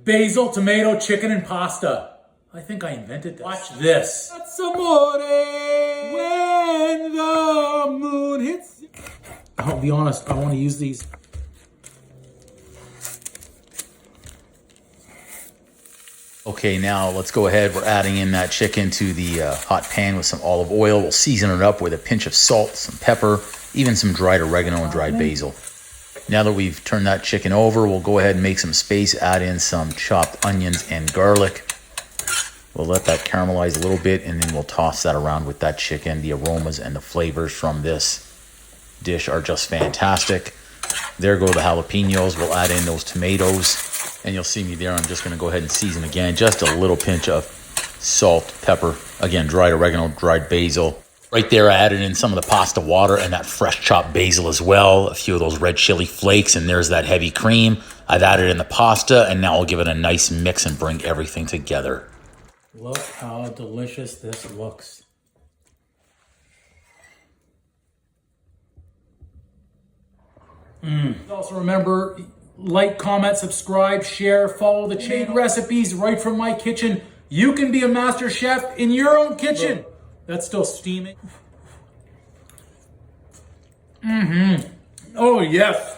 Basil, tomato, chicken, and pasta. I think I invented this. Watch this. That's amore when the moon hits. I'll be honest, I want to use these. Okay, now let's go ahead. We're adding in that chicken to the hot pan with some olive oil. We'll season it up with a pinch of salt, some pepper, even some dried oregano and dried basil. Now that we've turned that chicken over, we'll go ahead and make some space, add in some chopped onions and garlic. We'll let that caramelize a little bit, and then we'll toss that around with that chicken. The aromas and the flavors from this dish are just fantastic. There go the jalapenos. We'll add in those tomatoes. And you'll see me there. I'm just going to go ahead and season again. Just a little pinch of salt, pepper. Again, dried oregano, dried basil. Right there, I added in some of the pasta water and that fresh chopped basil as well. A few of those red chili flakes, and there's that heavy cream. I've added in the pasta, and now I'll give it a nice mix and bring everything together. Look how delicious this looks. Also remember, like, comment, subscribe, share, follow the chain recipes right from my kitchen. You can be a master chef in your own kitchen. That's still steaming. Oh, yes.